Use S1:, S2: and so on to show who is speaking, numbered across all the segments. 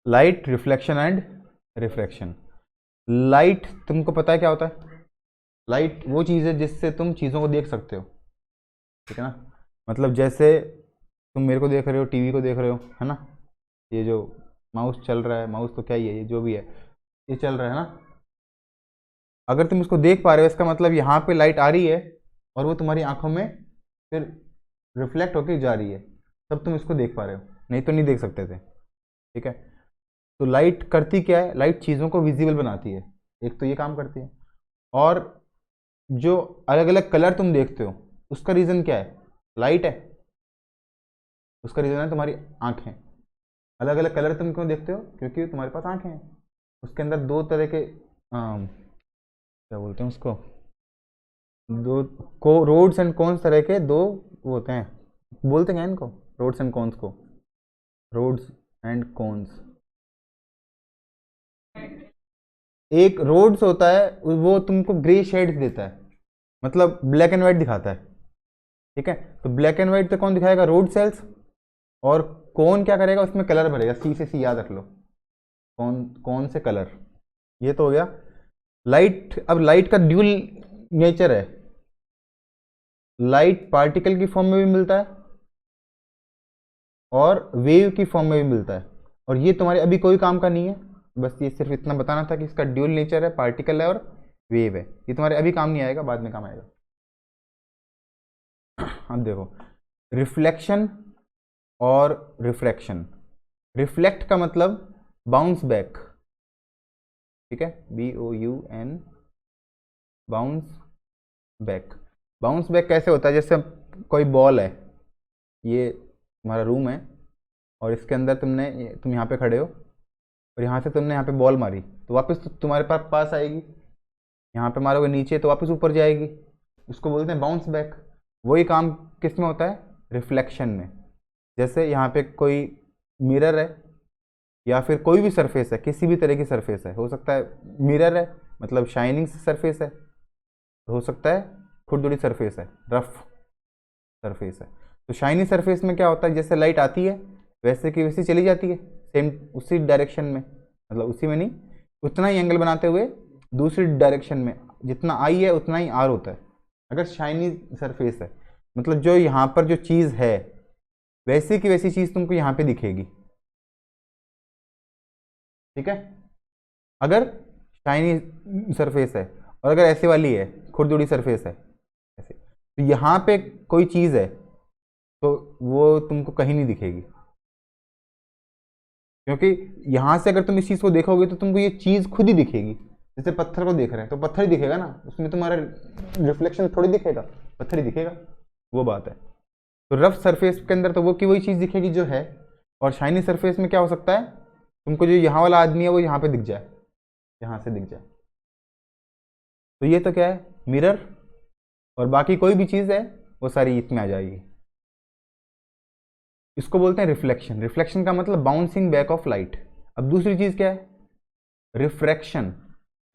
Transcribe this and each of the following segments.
S1: Light, reflection and refraction. Light तुमको पता है क्या होता है? लाइट वो चीज़ है जिससे तुम चीज़ों को देख सकते हो, ठीक है ना। मतलब जैसे तुम मेरे को देख रहे हो, टीवी को देख रहे हो, है ना। ये जो माउस चल रहा है, माउस तो क्या ही है, ये जो भी है ये चल रहा है ना। अगर तुम इसको देख पा रहे हो इसका मतलब यहाँ पे लाइट आ रही है और वो तुम्हारी आंखों में फिर रिफ्लेक्ट होकर जा रही है, तब तुम इसको देख पा रहे हो, नहीं तो नहीं देख सकते थे, ठीक है। तो लाइट करती क्या है? लाइट चीज़ों को विजिबल बनाती है, एक तो ये काम करती है। और जो अलग अलग कलर तुम देखते हो उसका रीज़न क्या है? लाइट है। उसका रीज़न है तुम्हारी आंखें। अलग अलग कलर तुम क्यों देखते हो? क्योंकि तुम्हारे पास आंखें हैं। उसके अंदर दो तरह के क्या बोलते हैं उसको, दो को रोड्स एंड कॉन्स तरह के दो वो होते हैं, बोलते हैं इनको रोड्स एंड कॉन्स को, रोड्स एंड कॉन्स। एक रोड्स होता है वो तुमको ग्रे शेड देता है, मतलब ब्लैक एंड व्हाइट दिखाता है, ठीक है। तो ब्लैक एंड व्हाइट तो कौन दिखाएगा? Rod cells. और कौन क्या करेगा? उसमें कलर भरेगा, सी से सी याद रख लो, कौन कौन से कलर। ये तो हो गया लाइट। अब लाइट का ड्यूल नेचर है, लाइट पार्टिकल की फॉर्म में भी मिलता है और वेव की फॉर्म में भी मिलता है, और ये तुम्हारे अभी कोई काम का नहीं है। बस ये सिर्फ इतना बताना था कि इसका ड्यूल नेचर है, पार्टिकल है और वेव है। ये तुम्हारे अभी काम नहीं आएगा, बाद में काम आएगा। अब देखो, रिफ्लेक्शन और रिफ्रैक्शन। रिफ्लेक्ट का मतलब बाउंस बैक, ठीक है, BOUN, bounce back. Bounce back कैसे होता है? जैसे कोई बॉल है, ये तुम्हारा रूम है और इसके अंदर तुम यहाँ पे खड़े हो और यहाँ से तुमने यहाँ पे बॉल मारी तो वापस तो तुम्हारे पास आएगी। यहाँ पे मारोगे नीचे तो वापस ऊपर जाएगी, उसको बोलते हैं बाउंस बैक। वही काम किस में होता है? रिफ्लेक्शन में। जैसे यहाँ पे कोई मिरर है या फिर कोई भी सरफेस है, किसी भी तरह की सरफेस है, हो सकता है मिरर है मतलब शाइनिंग सरफेस है, हो सकता है खुरदुरी सरफेस है, रफ सरफेस है। तो शाइनी सरफेस में क्या होता है? जैसे लाइट आती है वैसे की वैसी चली जाती है, सेम उसी डायरेक्शन में, मतलब उसी में नहीं, उतना ही एंगल बनाते हुए दूसरी डायरेक्शन में, जितना आई है उतना ही आर होता है। अगर शाइनी सरफेस है मतलब जो यहाँ पर जो चीज़ है वैसी की वैसी चीज़ तुमको यहाँ पे दिखेगी, ठीक है। अगर शाइनी सरफेस है और अगर ऐसे वाली है, खुरदुरी सरफेस है ऐसे, तो यहाँ पे कोई चीज़ है तो वो तुमको कहीं नहीं दिखेगी, क्योंकि यहाँ से अगर तुम इस चीज़ को देखोगे तो तुमको ये चीज़ खुद ही दिखेगी। जैसे पत्थर को देख रहे हैं तो पत्थर ही दिखेगा ना, उसमें तुम्हारा रिफ्लेक्शन थोड़ी दिखेगा, पत्थर ही दिखेगा, वो बात है। तो रफ सरफेस के अंदर तो वो की वही चीज़ दिखेगी जो है, और शाइनी सरफेस में क्या हो सकता है? तुमको जो यहाँ वाला आदमी है वो यहाँ पे दिख जाए, यहाँ से दिख जाए। तो ये तो क्या है? मिरर। और बाकी कोई भी चीज़ है वो सारी इसमें आ जाएगी। इसको बोलते हैं रिफ्लेक्शन। रिफ्लेक्शन का मतलब बाउंसिंग बैक ऑफ लाइट। अब दूसरी चीज़ क्या है? रिफ्रैक्शन।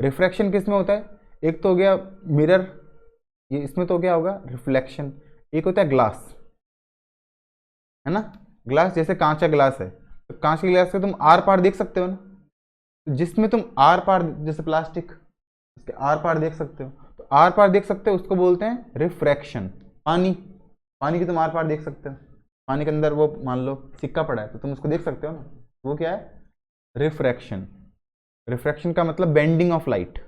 S1: रिफ्रैक्शन किस में होता है? एक तो हो गया मिरर, ये इसमें तो क्या होगा? रिफ्लेक्शन। एक होता है ग्लास, है ना। ग्लास जैसे कांच का ग्लास है तो कांच के ग्लास से तुम आर पार देख सकते हो ना, जिसमें तुम आर पार, जैसे प्लास्टिक, इसके आर पार देख सकते हो, तो आर पार देख सकते हो उसको बोलते हैं रिफ्रैक्शन। पानी, पानी की तुम आर पार देख सकते हो, पानी के अंदर वो मान लो सिक्का पड़ा है तो तुम उसको देख सकते हो ना, वो क्या है? रिफ्रैक्शन। रिफ्रैक्शन का मतलब बेंडिंग ऑफ लाइट।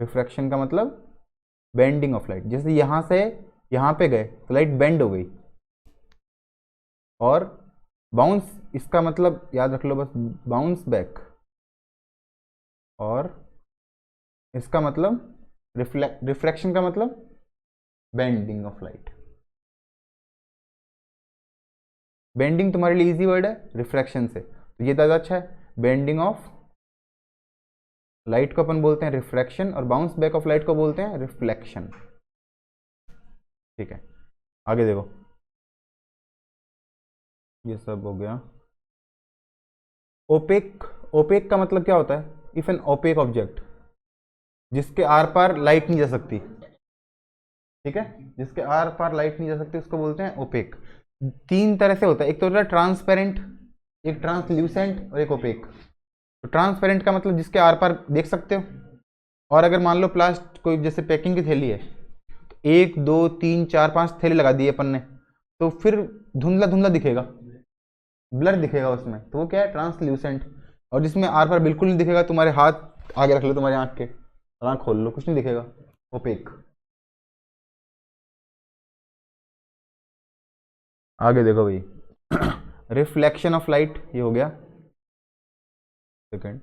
S1: रिफ्रैक्शन का मतलब बेंडिंग ऑफ लाइट। जैसे यहां से यहां पे गए तो लाइट बेंड हो गई। और बाउंस, इसका मतलब याद रख लो बस, बाउंस बैक। और इसका मतलब रिफ्रैक्शन का मतलब बेंडिंग ऑफ लाइट। बेंडिंग तुम्हारे लिए इजी वर्ड है रिफ्रैक्शन से, तो ये ज़्यादा अच्छा है। बेंडिंग ऑफ लाइट को अपन बोलते हैं रिफ्रैक्शन, और बाउंस बैक ऑफ लाइट को बोलते हैं रिफ्लेक्शन, ठीक है। आगे देखो, ये सब हो गया। ओपेक। ओपेक का मतलब क्या होता है? इफ एन ओपेक ऑब्जेक्ट, जिसके आर पार लाइट नहीं जा सकती, ठीक है, जिसके आर पार लाइट नहीं जा सकती उसको बोलते हैं ओपेक। तीन तरह से होता है, एक तो होता है ट्रांसपेरेंट, एक ट्रांसल्यूसेंट और एक ओपेक। तो ट्रांसपेरेंट का मतलब जिसके आर पार देख सकते हो। और अगर मान लो प्लास्ट कोई जैसे पैकिंग की थैली है, तो 1 2 3 4 5 थैली लगा दी अपन ने, तो फिर धुंधला धुंधला दिखेगा, ब्लर दिखेगा उसमें, तो वो क्या है, ट्रांसल्यूसेंट। और जिसमें आर पार बिल्कुल नहीं दिखेगा, तुम्हारे हाथ आगे रख लो तुम्हारे आँख के, आँख खोल लो, कुछ नहीं दिखेगा, ओपेक। आगे देखो भाई, रिफ्लेक्शन ऑफ लाइट, ये हो गया। सेकंड,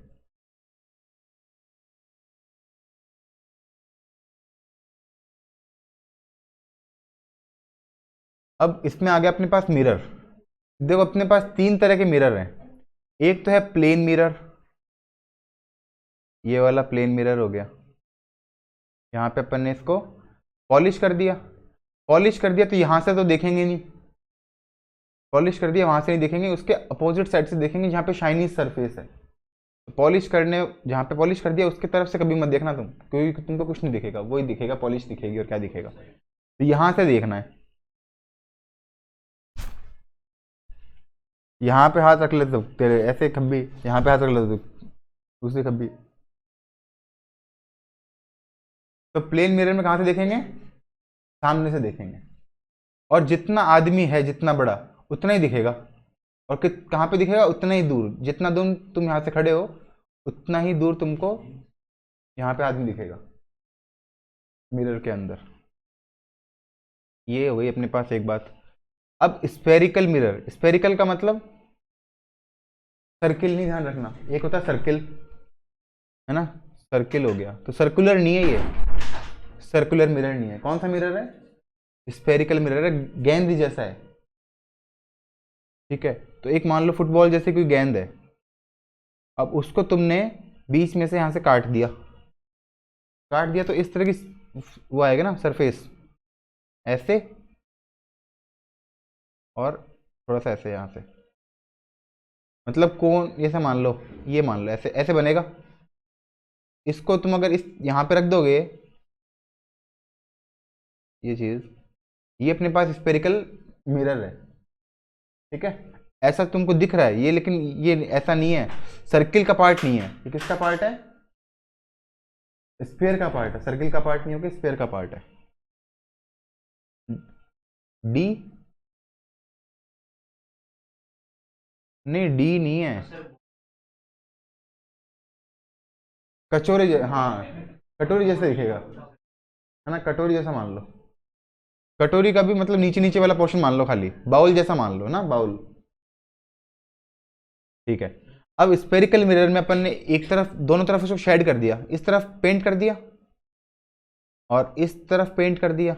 S1: अब इसमें आ गया अपने पास मिरर। देखो अपने पास 3 तरह के मिरर हैं। एक तो है प्लेन मिरर, ये वाला प्लेन मिरर हो गया। यहाँ पे अपन ने इसको पॉलिश कर दिया, पॉलिश कर दिया तो यहाँ से तो देखेंगे नहीं, पॉलिश कर दिया वहाँ से नहीं देखेंगे, उसके अपोजिट साइड से देखेंगे जहाँ पे शाइनी सरफेस है। तो पॉलिश करने, जहाँ पे पॉलिश कर दिया उसकी तरफ से कभी मत देखना तुम, क्योंकि तुमको कुछ नहीं दिखेगा, वही दिखेगा, पॉलिश दिखेगी और क्या दिखेगा। तो यहाँ से देखना है, यहाँ पे हाथ रख ले तो तेरे ऐसे खब्बी, यहाँ पे हाथ रख ले तो दूसरी खब्बी। तो प्लेन मिरर में कहाँ से देखेंगे, सामने से देखेंगे। और जितना आदमी है, जितना बड़ा, उतना ही दिखेगा। और कहाँ पे दिखेगा, उतना ही दूर, जितना दूर तुम यहाँ से खड़े हो उतना ही दूर तुमको यहाँ पे आदमी दिखेगा मिरर के अंदर। ये हो गई अपने पास एक बात। अब स्फेरिकल मिरर, स्फेरिकल का मतलब सर्किल नहीं, ध्यान रखना, एक होता है सर्किल, है ना, सर्किल हो गया, तो सर्कुलर नहीं है ये, सर्कुलर मिरर नहीं है। कौन सा मिरर है, स्फेरिकल मिरर है, गेंद जैसा है, ठीक है। तो एक मान लो फुटबॉल जैसे कोई गेंद है, अब उसको तुमने बीच में से यहाँ से काट दिया, काट दिया तो इस तरह की वो आएगा ना सरफेस, ऐसे, और थोड़ा सा ऐसे यहाँ से, मतलब कौन, जैसे मान लो, ये मान लो ऐसे ऐसे बनेगा। इसको तुम अगर इस यहाँ पे रख दोगे, ये चीज, ये अपने पास स्पेरिकल मिरर है, ठीक है। ऐसा तुमको दिख रहा है ये, लेकिन ये ऐसा नहीं है, सर्किल का पार्ट नहीं है, ये किसका पार्ट है, स्फीयर का पार्ट है, सर्किल का पार्ट नहीं होगा, स्फीयर का पार्ट है। डी, नहीं डी नहीं है, कचोरी हाँ, कटोरी जैसे दिखेगा, है ना, कटोरी जैसा मान लो। कटोरी का भी मतलब नीचे नीचे वाला पोर्शन मान लो, खाली बाउल जैसा मान लो ना, बाउल, ठीक है। अब स्पेरिकल मिरर में अपन ने एक तरफ, दोनों तरफ उसको शेड कर दिया, इस तरफ पेंट कर दिया और इस तरफ पेंट कर दिया।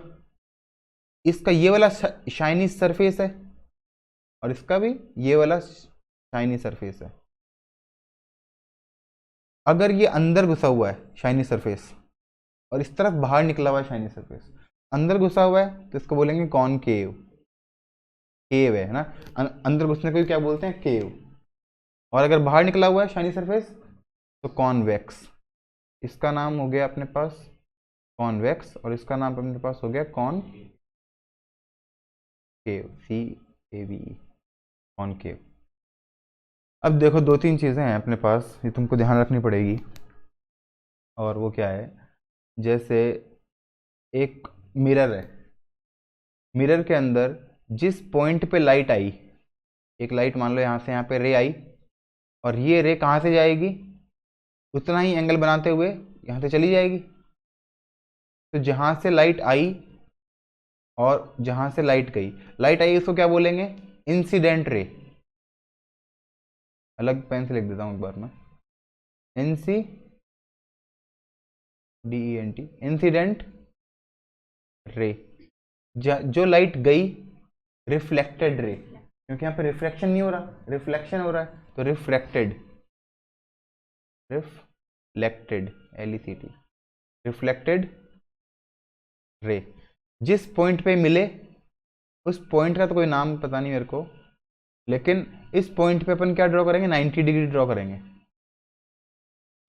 S1: इसका ये वाला शाइनी सरफेस है और इसका भी ये वाला शाइनी सरफेस है। अगर ये अंदर घुसा हुआ है शाइनी सरफेस और इस तरफ बाहर निकला हुआ है शाइनी सरफेस, अंदर घुसा हुआ है तो इसको बोलेंगे कॉनकेव, केव है ना, अंदर घुसने को क्या बोलते हैं, केव। और अगर बाहर निकला हुआ है शाइनी सरफेस तो कॉन्वेक्स। इसका नाम हो गया अपने पास कॉन्वेक्स और इसका नाम अपने पास हो गया कॉनकेव, CAVE, कॉनकेव। अब देखो 2-3 चीज़ें हैं अपने पास, ये तुमको ध्यान रखनी पड़ेगी। और वो क्या है, जैसे एक मिरर है, मिरर के अंदर जिस पॉइंट पे लाइट आई, एक लाइट मान लो यहाँ से यहाँ पे रे आई, और ये रे कहाँ से जाएगी, उतना ही एंगल बनाते हुए यहाँ से चली जाएगी। तो जहाँ से लाइट आई और जहाँ से लाइट गई, लाइट आई उसको क्या बोलेंगे, इंसिडेंट रे। अलग पेन से लिख देता हूँ एक बार मैं, INCIDENT, इंसिडेंट रे। जो लाइट गई, रिफ्लेक्टेड रे, क्योंकि यहाँ पे रिफ्लेक्शन नहीं हो रहा, रिफ्लेक्शन हो रहा है, तो refracted, reflected, LECT, reflected ray. जिस पॉइंट पे मिले, उस पॉइंट का तो कोई नाम पता नहीं मेरे को, लेकिन इस पॉइंट पे अपन क्या ड्रॉ करेंगे, 90 डिग्री ड्रॉ करेंगे।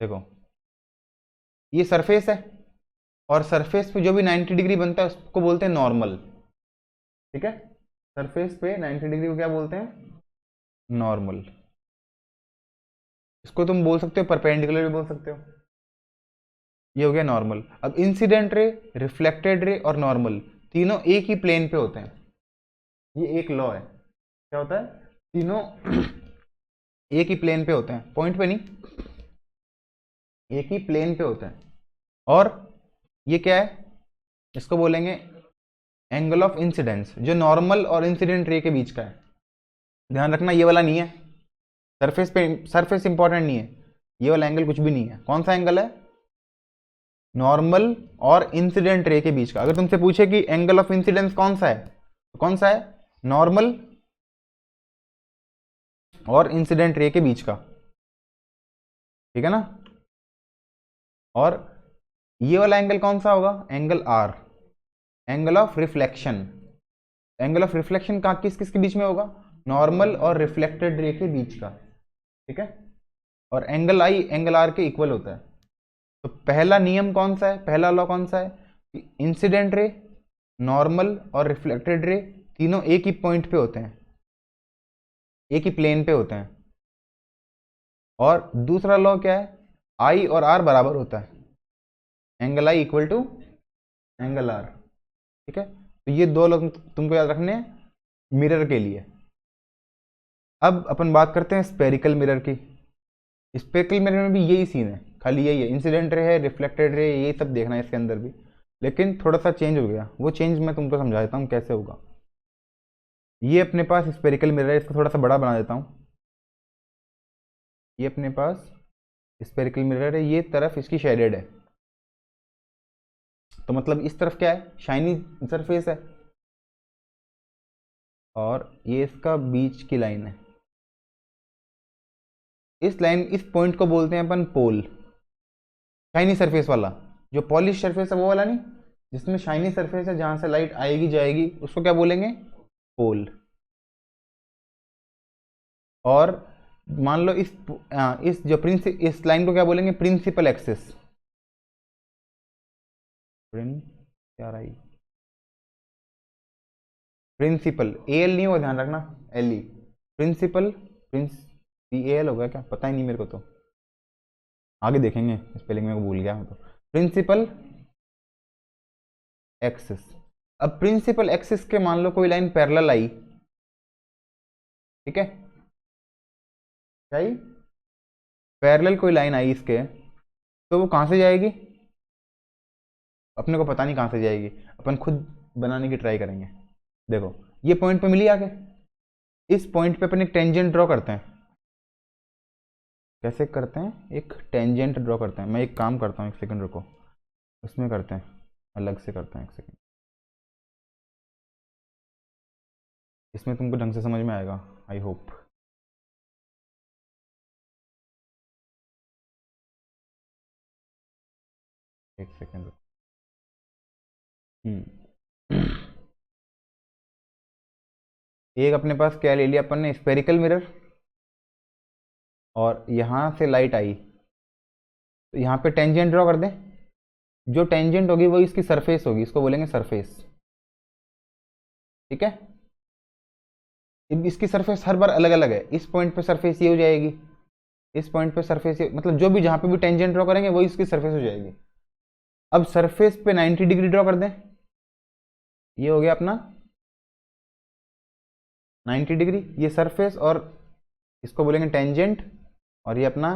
S1: देखो ये सरफेस है और सरफेस पे जो भी 90 डिग्री बनता है उसको बोलते हैं नॉर्मल, ठीक है। सरफेस पे 90 डिग्री को क्या बोलते हैं, नॉर्मल। इसको तुम बोल सकते हो परपेंडिकुलर भी बोल सकते हो। ये हो गया नॉर्मल। अब इंसिडेंट रे, रिफ्लेक्टेड रे और नॉर्मल तीनों एक ही प्लेन पे होते हैं। ये एक लॉ है। क्या होता है? तीनों एक ही प्लेन पे होते हैं, पॉइंट पे नहीं, एक ही प्लेन पे होते हैं। और ये क्या है? इसको बोलेंगे एंगल ऑफ इंसिडेंस, जो नॉर्मल और इंसिडेंट रे के बीच का है। ध्यान रखना ये वाला नहीं है, सरफेस पे, सरफेस इंपॉर्टेंट नहीं है, ये वाला एंगल कुछ भी नहीं है। कौन सा एंगल है? नॉर्मल और इंसिडेंट रे के बीच का। अगर तुमसे पूछे कि एंगल ऑफ इंसिडेंस कौन सा है, तो कौन सा है? नॉर्मल और इंसिडेंट रे के बीच का, ठीक है ना। और ये वाला एंगल कौन सा होगा? Angle r, angle of reflection. Angle of reflection का किस किस के बीच में होगा? नॉर्मल और रिफ्लेक्टेड रे के बीच का, ठीक है। और एंगल आई एंगल आर के इक्वल होता है। तो पहला नियम कौन सा है, पहला लॉ कौन सा है? कि इंसिडेंट रे, नॉर्मल और रिफ्लेक्टेड रे तीनों एक ही पॉइंट पे होते हैं, एक ही प्लेन पे होते हैं। और दूसरा लॉ क्या है? आई और आर बराबर होता है, angle i equal to angle r, ठीक है। तो ये दो लॉ तुमको याद रखने हैं मिरर के लिए। अब अपन बात करते हैं स्पेरिकल मिरर की। स्पेरिकल मिरर में भी यही सीन है, खाली यही है, इंसिडेंट रे है, रिफ्लेक्टेड रे, यही सब देखना है इसके अंदर भी। लेकिन थोड़ा सा चेंज हो गया, वो चेंज मैं तुमको समझा देता हूँ कैसे होगा। ये अपने पास स्पेरिकल मिरर है, इसको थोड़ा सा बड़ा बना देता हूँ। ये अपने पास स्पेरिकल मिरर है, ये तरफ इसकी शेडेड है, तो मतलब इस तरफ क्या है? शाइनी सरफेस है, और ये इसका बीच की लाइन है। इस लाइन, इस पॉइंट को बोलते हैं अपन पोल। शाइनी सरफेस वाला, जो पॉलिश सरफेस है वो वाला नहीं, जिसमें शाइनी सरफेस है जहां से लाइट आएगी जाएगी, उसको क्या बोलेंगे? पोल। और मान लो इस जो इस लाइन को क्या बोलेंगे? Principal axis. Principal, A L नहीं होगा, ध्यान रखना, L E, principal, prince, A L होगा क्या, पता ही नहीं मेरे को, तो आगे देखेंगे, स्पेलिंग में भूल गया मैं तो। Principal axis. अब प्रिंसिपल एक्सिस के मान लो कोई लाइन पैरेलल आई, ठीक है, क्या आई? पैरेलल कोई लाइन आई इसके, तो वो कहां से जाएगी? अपने को पता नहीं कहां से जाएगी, अपन खुद बनाने की ट्राई करेंगे। देखो ये पॉइंट पे मिली आके, इस पॉइंट पे अपन एक टेंजेंट ड्रॉ करते हैं। कैसे करते हैं? एक टेंजेंट ड्रॉ करते हैं। मैं एक काम करता हूँ, एक सेकंड रुको, उसमें करते हैं, अलग से करते हैं, एक सेकंड, इसमें तुमको ढंग से समझ में आएगा, आई होप। एक सेकंड रुको। एक अपने पास क्या ले लिया अपन ने? स्पेरिकल मिरर, और यहाँ से लाइट आई, तो यहाँ पे टेंजेंट ड्रॉ कर दें। जो टेंजेंट होगी वो इसकी सरफेस होगी, इसको बोलेंगे सरफेस, ठीक है। इसकी सरफेस हर बार अलग अलग है। इस पॉइंट पे सरफेस ये हो जाएगी, इस पॉइंट पे सरफेस ये, मतलब जो भी जहाँ पे भी टेंजेंट ड्रॉ करेंगे वो इसकी सरफेस हो जाएगी। अब सरफेस पे 90 डिग्री ड्रॉ कर दें, ये हो गया अपना 90 डिग्री, ये सरफेस, और इसको बोलेंगे टेंजेंट, और ये अपना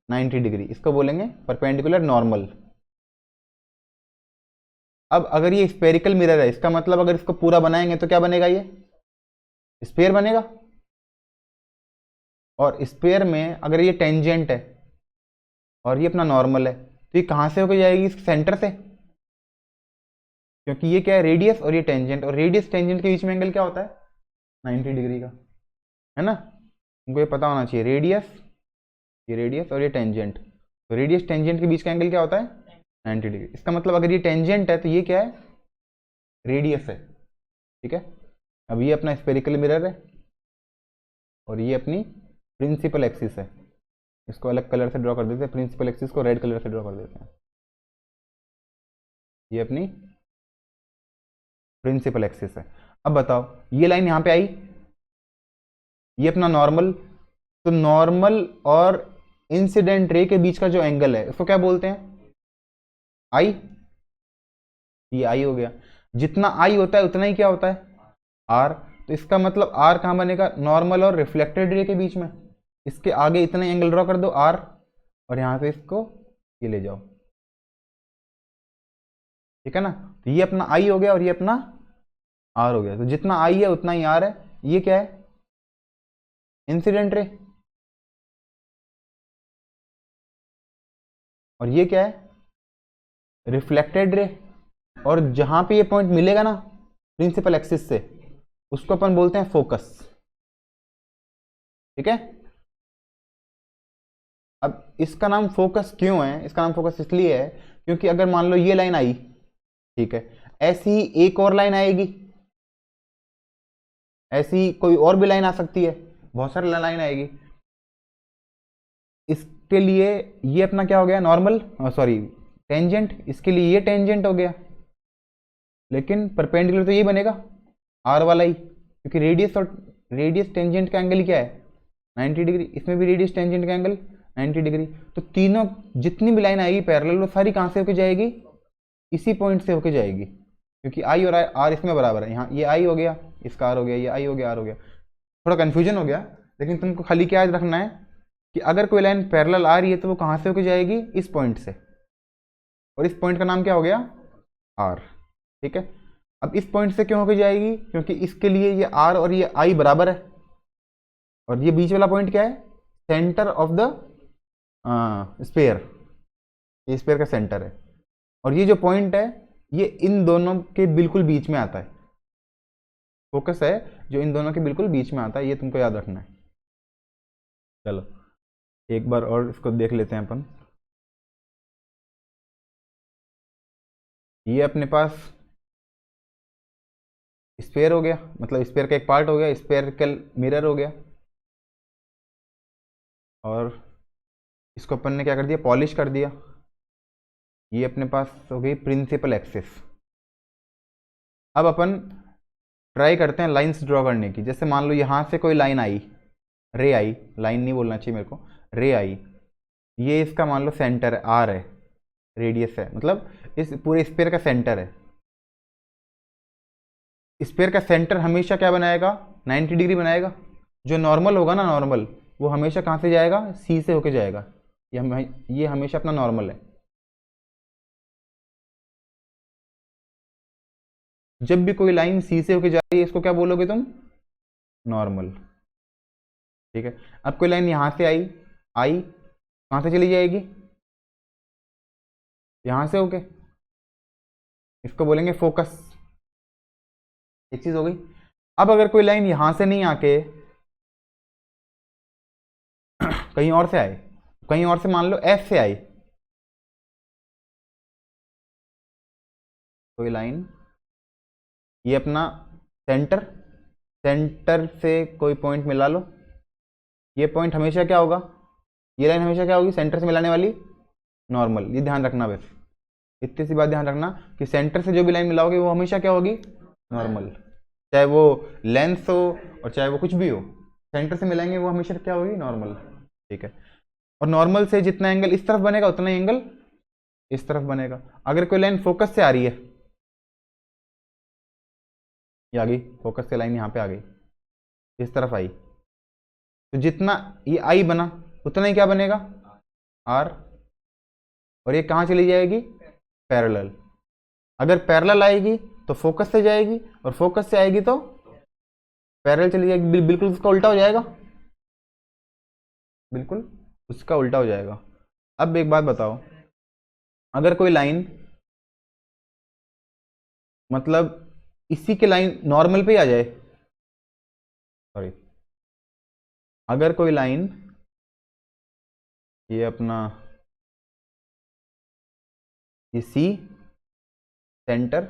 S1: 90 डिग्री, इसको बोलेंगे परपेंडिकुलर नॉर्मल। अब अगर ये स्पेरिकल मिरर है, इसका मतलब अगर इसको पूरा बनाएंगे तो क्या बनेगा? ये स्पेयर बनेगा। और स्पेयर में अगर ये टेंजेंट है और ये अपना नॉर्मल है, तो ये कहां से होकर जाएगी? इस सेंटर से, क्योंकि ये क्या है? रेडियस, और ये टेंजेंट, और रेडियस टेंजेंट के बीच में एंगल क्या होता है? 90 डिग्री का, है ना। तुमको ये पता होना चाहिए, रेडियस, ये रेडियस और ये टेंजेंट, तो रेडियस टेंजेंट के बीच का एंगल क्या होता है? 90 डिग्री। इसका मतलब अगर ये टेंजेंट है तो ये क्या है? रेडियस है, ठीक है। अब ये अपना स्पेरिकल मिरर है, और ये अपनी प्रिंसिपल एक्सिस है। इसको अलग कलर से ड्रॉ कर देते हैं, प्रिंसिपल एक्सिस को रेड कलर से ड्रॉ कर देते हैं। ये अपनी प्रिंसिपल एक्सिस है। अब बताओ, ये लाइन यहां पे आई, ये अपना नॉर्मल, तो नॉर्मल और इंसिडेंट रे के बीच का जो एंगल है उसको क्या बोलते हैं, आई। ये आई हो गया, जितना आई होता है उतना ही क्या होता है, आर। तो इसका मतलब आर कहाँ बनेगा, नॉर्मल और रिफ्लेक्टेड रे के बीच में। इसके आगे इतना एंगल ड्रॉ कर दो आर, और यहां से इसको ये ले जाओ, ठीक है ना। तो ये अपना आई हो गया और ये अपना आर हो गया। तो जितना आई है उतना ही आर है। ये क्या है, इंसिडेंट रे, और ये क्या है, रिफ्लेक्टेड रे। और जहां पे ये पॉइंट मिलेगा ना प्रिंसिपल एक्सिस से, उसको अपन बोलते हैं फोकस, ठीक है। अब इसका नाम फोकस क्यों है, इसका नाम फोकस इसलिए है क्योंकि अगर मान लो ये लाइन आई, ठीक है, ऐसी ही एक और लाइन आएगी, ऐसी कोई और भी लाइन आ सकती है, बहुत सारी लाइन आएगी। इसके लिए ये अपना क्या हो गया, नॉर्मल, सॉरी टेंजेंट, इसके लिए ये टेंजेंट हो गया। लेकिन परपेंडिकुलर तो यही बनेगा, आर वाला ही, क्योंकि रेडियस और रेडियस टेंजेंट का एंगल क्या है, 90 डिग्री। इसमें भी रेडियस टेंजेंट का एंगल 90 डिग्री। तो तीनों जितनी भी लाइन आएगी पैरेलल, वो सारी कहाँ से होके जाएगी, इसी पॉइंट से होके जाएगी, क्योंकि आई और आर इसमें बराबर है। यहाँ ये आई हो गया, इसका आर हो गया, ये आई हो गया, आर हो गया। थोड़ा कन्फ्यूजन हो गया, लेकिन तुमको खाली क्या याद रखना है कि अगर कोई लाइन पैरेलल आ रही है तो वो कहाँ से होके जाएगी, इस पॉइंट से, और इस पॉइंट का नाम क्या हो गया, आर, ठीक है। अब इस पॉइंट से क्यों होके जाएगी, क्योंकि इसके लिए ये आर और ये आई बराबर है, और ये बीच वाला पॉइंट क्या है, सेंटर ऑफ द स्पेयर, ये स्पेयर का सेंटर है। और ये जो पॉइंट है ये इन दोनों के बिल्कुल बीच में आता है, फोकस है जो इन दोनों के बिल्कुल बीच में आता है, ये तुमको याद रखना है। चलो एक बार और इसको देख लेते हैं अपन। ये अपने पास स्पेयर हो गया, मतलब स्पेयर का एक पार्ट हो गया, स्पेयरिकल मिरर हो गया, और इसको अपन ने क्या कर दिया, पॉलिश कर दिया। ये अपने पास हो गई प्रिंसिपल एक्सिस। अब अपन ट्राई करते हैं लाइंस ड्रॉ करने की। जैसे मान लो यहाँ से कोई लाइन आई, रे आई, लाइन नहीं बोलना चाहिए मेरे को, रे आई, ये इसका मान लो सेंटर है, आर है, रेडियस है, मतलब इस पूरे स्पेयर का सेंटर है। स्पेयर का सेंटर हमेशा क्या बनाएगा, 90 डिग्री बनाएगा। जो नॉर्मल होगा ना, नॉर्मल वो हमेशा कहाँ से जाएगा, सी से होके जाएगा। ये हमेशा अपना नॉर्मल है। जब भी कोई लाइन सी से होके जा रही है इसको क्या बोलोगे तुम, नॉर्मल, ठीक है। अब कोई लाइन यहां से आई, आई कहां से चली जाएगी, यहां से होके, इसको बोलेंगे फोकस, एक चीज हो गई। अब अगर कोई लाइन यहां से नहीं आके कहीं और से आए, कहीं और से मान लो एफ से आई, कोई लाइन, ये अपना सेंटर, सेंटर से कोई पॉइंट मिला लो, ये पॉइंट हमेशा क्या होगा, ये लाइन हमेशा क्या होगी, सेंटर से मिलाने वाली, नॉर्मल। ये ध्यान रखना, बस इतनी सी बात ध्यान रखना कि सेंटर से जो भी लाइन मिलाओगे वो हमेशा क्या होगी, नॉर्मल। चाहे वो लेंथ हो और चाहे वो कुछ भी हो, सेंटर से मिलाएंगे वो हमेशा क्या होगी, नॉर्मल, ठीक है। और नॉर्मल से जितना एंगल इस तरफ बनेगा उतना ही एंगल इस तरफ बनेगा। अगर कोई लाइन फोकस से आ रही है, ये आ गई फोकस से लाइन, यहाँ पे आ गई, इस तरफ आई, तो जितना ये आई बना उतना ही क्या बनेगा, आर, और ये कहाँ चली जाएगी, पैरेलल। अगर पैरेलल आएगी तो फोकस से जाएगी, और फोकस से आएगी तो पैरेलल चली जाएगी। बिल्कुल उसका उल्टा हो जाएगा, बिल्कुल उसका उल्टा हो जाएगा। अब एक बात बताओ, अगर कोई लाइन मतलब इसी के लाइन नॉर्मल पे ही आ जाए, सॉरी, अगर कोई लाइन ये अपना ये सी सेंटर,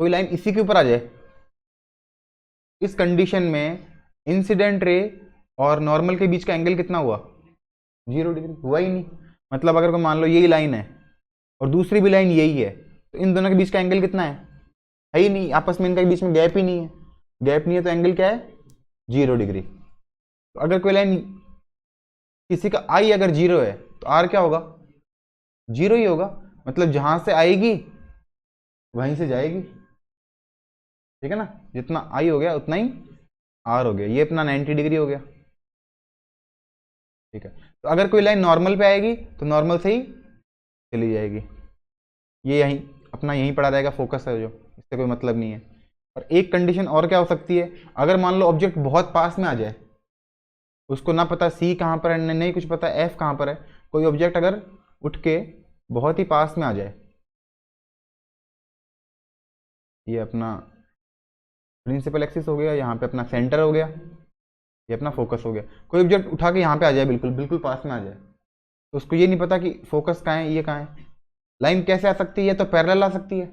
S1: कोई लाइन इसी के ऊपर आ जाए, इस कंडीशन में इंसिडेंट रे और नॉर्मल के बीच का एंगल कितना हुआ, 0 डिग्री, हुआ ही नहीं। मतलब अगर कोई मान लो यही लाइन है और दूसरी भी लाइन यही है, तो इन दोनों के बीच का एंगल कितना है ही नहीं, आपस में इनके बीच में गैप ही नहीं है। गैप नहीं है तो एंगल क्या है, 0 डिग्री। तो अगर कोई लाइन किसी का आई अगर 0 है तो आर क्या होगा, 0 ही होगा, मतलब जहां से आएगी वहीं से जाएगी, ठीक है ना। जितना आई हो गया उतना ही आर हो गया, ये अपना 90 डिग्री हो गया, ठीक है। तो अगर कोई लाइन नॉर्मल पे आएगी तो नॉर्मल से ही चली जाएगी, ये यहीं अपना यहीं पड़ा रहेगा, फोकस है जो, इससे कोई मतलब नहीं है। और एक कंडीशन और क्या हो सकती है, अगर मान लो ऑब्जेक्ट बहुत पास में आ जाए, उसको ना पता सी कहाँ पर है, नहीं कुछ पता एफ कहाँ पर है, कोई ऑब्जेक्ट अगर उठ के बहुत ही पास में आ जाए, ये अपना प्रिंसिपल एक्सिस हो गया, यहाँ पे अपना सेंटर हो गया, ये अपना फोकस हो गया, कोई ऑब्जेक्ट उठा के यहाँ पे आ जाए, बिल्कुल बिल्कुल पास में आ जाए, तो उसको ये नहीं पता कि फोकस कहाँ है, ये कहाँ है। लाइन कैसे आ सकती है, तो पैरेलल आ सकती है,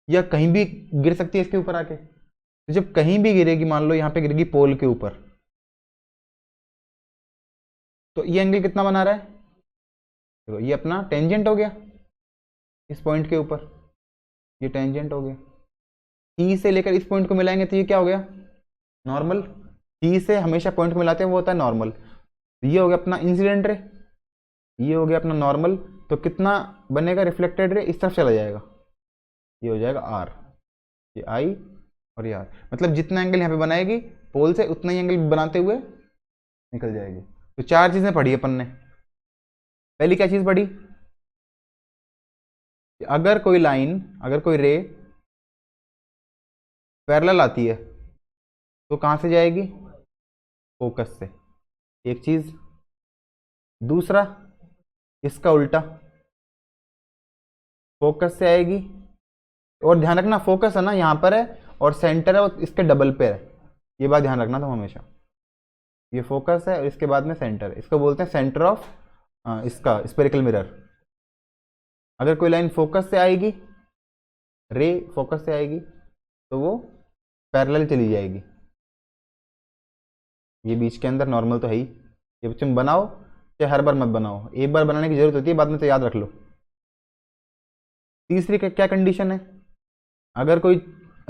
S1: या कहीं भी गिर सकती है इसके ऊपर आके। तो जब कहीं भी गिरेगी, मान लो यहाँ पे गिरेगी पोल के ऊपर, तो ये एंगल कितना बना रहा है, देखो ये अपना टेंजेंट हो गया इस पॉइंट के ऊपर, ये टेंजेंट हो गया। सी से लेकर इस पॉइंट को मिलाएंगे तो ये क्या हो गया, नॉर्मल। सी से हमेशा पॉइंट को मिलाते हैं वो होता है नॉर्मल। तो ये हो गया अपना इंसिडेंट रे, ये हो गया अपना नॉर्मल। तो कितना बनेगा रिफ्लेक्टेड रे, इस तरफ चला जाएगा, ये हो जाएगा आर, ये आई और ये आर, मतलब जितना एंगल यहाँ पे बनाएगी पोल से उतना ही एंगल बनाते हुए निकल जाएगी। तो चार चीजें पढ़ी अपन ने। पहली क्या चीज पढ़ी, अगर कोई लाइन, अगर कोई रे पैरेलल आती है तो कहां से जाएगी, फोकस से, एक चीज। दूसरा, इसका उल्टा, फोकस से आएगी, और ध्यान रखना फोकस है ना यहाँ पर है और सेंटर है और इसके डबल पे है, ये बात ध्यान रखना तुम हमेशा। ये फोकस है और इसके बाद में सेंटर है, इसको बोलते हैं सेंटर ऑफ इसका स्फेरिकल मिरर। अगर कोई लाइन फोकस से आएगी, रे फोकस से आएगी, तो वो पैरेलल चली जाएगी, ये बीच के अंदर नॉर्मल तो है ही, ये तुम बनाओ चाहे हर बार मत बनाओ, एक बार बनाने की जरूरत होती है, बाद में तो याद रख लो। तीसरी क्या कंडीशन है, अगर कोई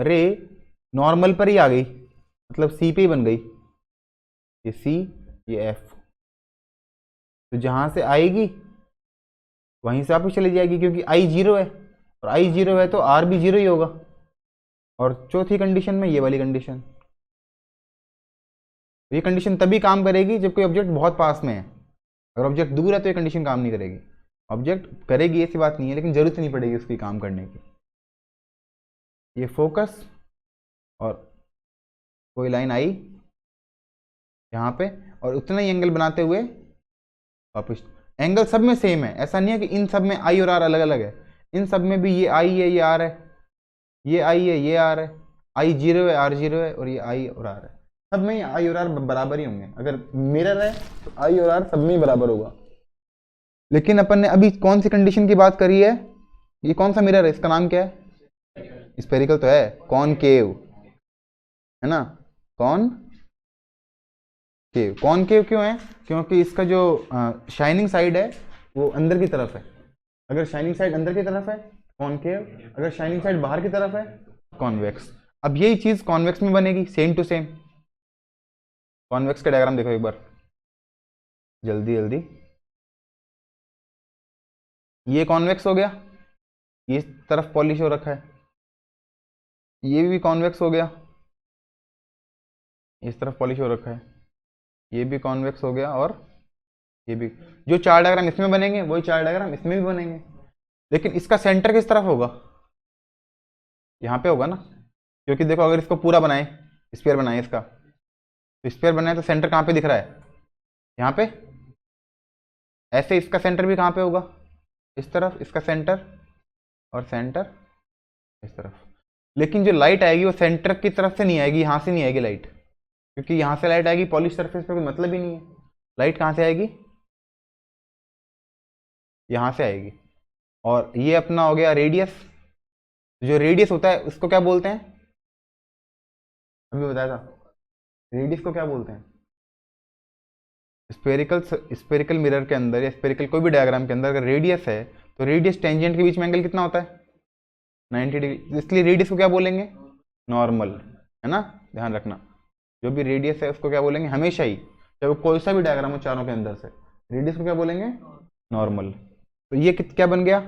S1: रे नॉर्मल पर ही आ गई, मतलब सी पे ही बन गई, ये सी ये एफ, तो जहां से आएगी वहीं से वापस चली जाएगी, क्योंकि आई 0 है और आई 0 है तो आर भी 0 ही होगा। और चौथी कंडीशन में ये वाली कंडीशन, ये कंडीशन तभी काम करेगी जब कोई ऑब्जेक्ट बहुत पास में है, अगर ऑब्जेक्ट दूर है तो ये कंडीशन काम नहीं करेगी। ऑब्जेक्ट करेगी ऐसी बात नहीं है, लेकिन जरूरत नहीं पड़ेगी उसकी काम करने की। ये फोकस और कोई लाइन आई यहाँ पे और उतना ही एंगल बनाते हुए वापस, एंगल सब में सेम है, ऐसा नहीं है कि इन सब में आई और आर अलग अलग है, इन सब में भी ये आई है ये आर है, ये आई है ये आर है, आई 0 है आर 0 है, और ये आई और आर है, सब में आई और आर बराबर ही होंगे। अगर मिरर है तो आई और आर सब में ही बराबर होगा। लेकिन अपन ने अभी कौन सी कंडीशन की बात करी है, ये कौन सा मिरर है, इसका नाम क्या है, स्फेरिकल तो है, कॉनकेव है ना, कॉनकेव क्यों है, क्योंकि इसका जो शाइनिंग साइड है वो अंदर की तरफ है। अगर शाइनिंग साइड अंदर की तरफ है कॉनकेव, अगर शाइनिंग साइड बाहर की तरफ है कॉन्वेक्स। अब यही चीज कॉन्वेक्स में बनेगी, सेम टू सेम। कॉन्वेक्स का डायग्राम देखो एक बार जल्दी जल्दी, ये कॉन्वेक्स हो गया, ये इस तरफ पॉलिश हो रखा है, ये भी कॉन्वेक्स हो गया, इस तरफ पॉलिश हो रखा है, ये भी कॉन्वेक्स हो गया, और ये भी। जो चार डायग्राम इसमें बनेंगे वही चार डायग्राम इसमें भी बनेंगे, लेकिन इसका सेंटर किस तरफ होगा, यहाँ पे होगा ना, क्योंकि देखो अगर इसको पूरा बनाए, स्फीयर बनाए इसका, तो स्फीयर बनाए तो सेंटर कहाँ पे दिख रहा है, यहाँ पे। ऐसे इसका सेंटर भी कहाँ पे होगा, इस तरफ इसका सेंटर, और सेंटर इस तरफ। लेकिन जो लाइट आएगी वो सेंटर की तरफ से नहीं आएगी, यहाँ से नहीं आएगी लाइट, क्योंकि यहाँ से लाइट आएगी पॉलिश सरफेस पे कोई मतलब ही नहीं है। लाइट कहाँ से आएगी, यहाँ से आएगी। और ये अपना हो गया रेडियस, जो रेडियस होता है उसको क्या बोलते हैं, अभी बताया था, रेडियस को क्या बोलते हैं। स्फेरिकल मिरर के अंदर या स्फेरिकल कोई भी डायग्राम के अंदर अगर रेडियस है तो रेडियस टेंजेंट के बीच में एंगल कितना होता है, 90 डिग्री, इसलिए रेडियस को क्या बोलेंगे, नॉर्मल, है ना। ध्यान रखना जो भी रेडियस है उसको क्या बोलेंगे हमेशा ही, चाहे वो कोई सा भी डायग्राम हो चारों के अंदर से, रेडियस को क्या बोलेंगे, नॉर्मल। तो ये क्या बन गया,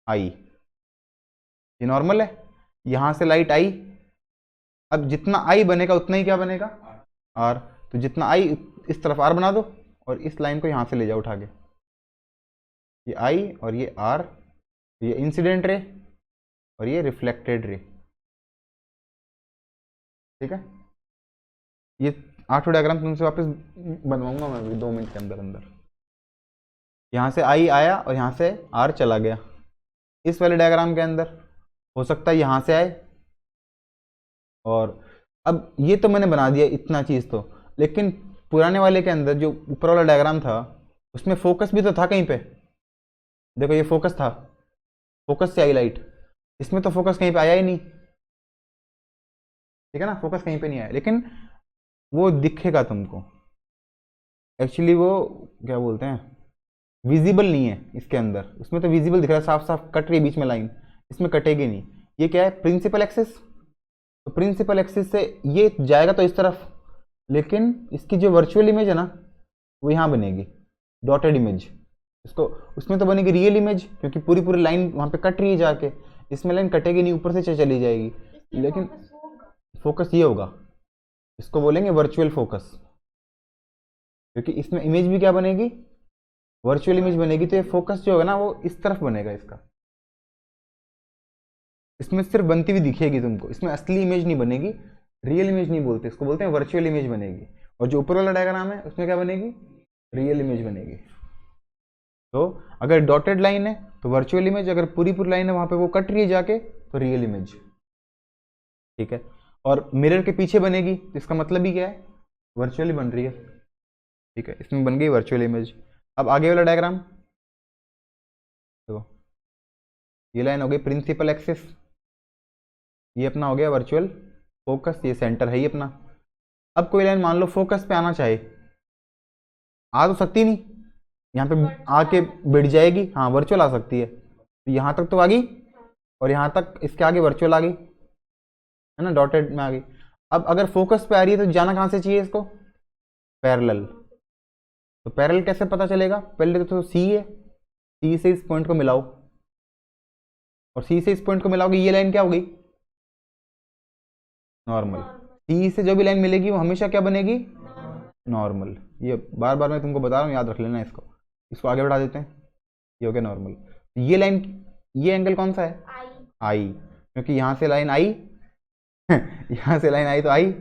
S1: आई, ये नॉर्मल है, यहां से लाइट आई, अब जितना आई बनेगा उतना ही क्या बनेगा, आर। तो जितना आई इस तरफ आर बना दो और इस लाइन को यहां से ले जाओ उठा के, ये आई और ये आर, ये इंसिडेंट रे और ये रिफ्लेक्टेड रे, ठीक है। ये 8 डायग्राम तुमसे वापस बनवाऊंगा मैं अभी 2 मिनट के अंदर अंदर। यहाँ से आई आया और यहाँ से आर चला गया। इस वाले डायग्राम के अंदर हो सकता है यहाँ से आए, और अब ये तो मैंने बना दिया इतना चीज़ तो, लेकिन पुराने वाले के अंदर जो ऊपर वाला डायग्राम था उसमें फोकस भी तो था कहीं पे, देखो ये फोकस था, फोकस से आई लाइट, इसमें तो फोकस कहीं पे आया ही नहीं, ठीक है ना, फोकस कहीं पे नहीं आया, लेकिन वो दिखेगा तुमको, एक्चुअली वो क्या बोलते हैं, विजिबल नहीं है इसके अंदर, उसमें तो विजिबल दिख रहा है, साफ साफ कट रही है बीच में लाइन, इसमें कटेगी नहीं। ये क्या है, प्रिंसिपल एक्सिस, तो प्रिंसिपल एक्सिस से ये जाएगा तो इस तरफ, लेकिन इसकी जो वर्चुअल इमेज है ना वो यहाँ बनेगी डॉटेड इमेज, इसको उसमें तो बनेगी रियल इमेज, क्योंकि पूरी पूरी लाइन वहाँ पे कट रही है जाके, इसमें लाइन कटेगी नहीं, ऊपर से चली जाएगी, लेकिन फोकस ये होगा, इसको बोलेंगे वर्चुअल फोकस, क्योंकि इसमें इमेज भी क्या बनेगी, वर्चुअल इमेज बनेगी, तो ये फोकस जो होगा ना वो इस तरफ बनेगा इसका, इसमें सिर्फ बनती हुई दिखेगी तुमको, इसमें असली इमेज नहीं बनेगी, रियल इमेज नहीं बोलते इसको, बोलते हैं वर्चुअल इमेज बनेगी। और जो ऊपर वाला डायग्राम है उसमें क्या बनेगी, रियल इमेज बनेगी। तो अगर डॉटेड लाइन है तो वर्चुअल इमेज, अगर पूरी पूरी लाइन है वहां पे वो कट रही है जाके तो रियल इमेज, ठीक है। और मिरर के पीछे बनेगी तो इसका मतलब ही क्या है, वर्चुअली बन रही है, ठीक है, इसमें बन गई वर्चुअल इमेज। अब आगे वाला डायग्राम देखो, ये लाइन हो गई प्रिंसिपल एक्सिस, ये अपना हो गया वर्चुअल फोकस, ये सेंटर है ही अपना। अब कोई लाइन मान लो फोकस पे आना चाहे, आ तो सकती नहीं, यहाँ पे आके बैठ जाएगी, हाँ वर्चुअल आ सकती है, तो यहाँ तक तो आ गई, और यहाँ तक इसके आगे वर्चुअल आ गई, है ना, डॉटेड में आ गई। अब अगर फोकस पे आ रही है तो जाना कहाँ से चाहिए इसको, पैरेलल। तो पैरेलल कैसे पता चलेगा, पहले तो सी है, सी से इस पॉइंट को मिलाओ, और सी से इस पॉइंट को मिलाओगे, ये लाइन क्या हो गई, नॉर्मल। सी से जो भी लाइन मिलेगी वो हमेशा क्या बनेगी, नॉर्मल। ये बार बार मैं तुमको बता रहा हूँ, याद रख लेना इसको। इसको आगे बढ़ा देते हैं, ये हो गया नॉर्मल। ये लाइन, ये एंगल कौन सा है, आई, क्योंकि यहाँ से लाइन आई यहाँ से लाइन आई तो आई,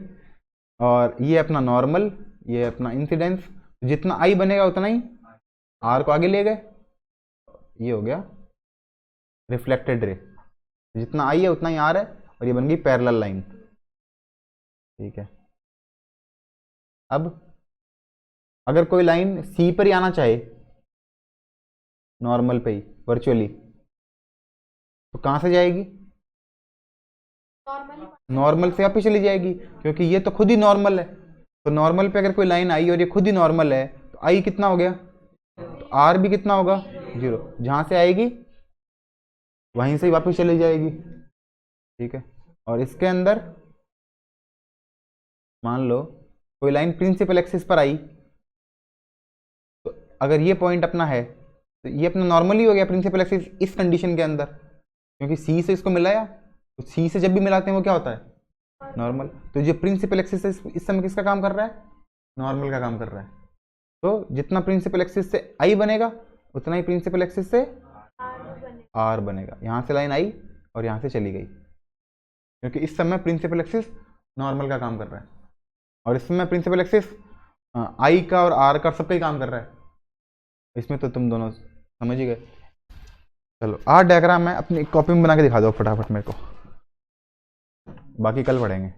S1: और ये अपना नॉर्मल, ये अपना इंसिडेंस, जितना आई बनेगा उतना ही आर को आगे ले गए, ये हो गया रिफ्लेक्टेड रे, जितना आई है उतना ही आर है, और ये बन गई पैरेलल लाइन, ठीक है। अब अगर कोई लाइन सी पर ही आना चाहे, नॉर्मल पे ही वर्चुअली, तो कहां से जाएगी, नॉर्मल से वापस चली जाएगी, क्योंकि ये तो खुद ही नॉर्मल है। तो नॉर्मल पे अगर कोई लाइन आई और ये खुद ही नॉर्मल है, तो आई कितना हो गया, तो आर भी कितना होगा, 0, जहां से आएगी वहीं से ही वापस चली जाएगी, ठीक है। और इसके अंदर मान लो कोई लाइन प्रिंसिपल एक्सिस पर आई, तो अगर ये पॉइंट अपना है तो ये अपना नॉर्मल ही हो गया प्रिंसिपल एक्सिस इस कंडीशन के अंदर, क्योंकि सी से इसको मिलाया, तो सी से जब भी मिलाते हैं वो क्या होता है, नॉर्मल। तो जो प्रिंसिपल एक्सिस है इस समय किसका काम कर रहा है, नॉर्मल का काम कर रहा है। तो जितना प्रिंसिपल एक्सिस से आई बनेगा उतना ही प्रिंसिपल एक्सिस से आर बनेगा। यहाँ से लाइन आई और यहाँ से चली गई, क्योंकि इस समय प्रिंसिपल एक्सिस नॉर्मल का काम कर रहा है, और इस समय प्रिंसिपल एक्सिस आई का और आर का सबका ही काम कर रहा है। इसमें तो तुम दोनों समझ ही गए। चलो 8 डायग्राम है, अपनी कॉपी में बना के दिखा दो फटाफट मेरे को, बाकी कल पढ़ेंगे।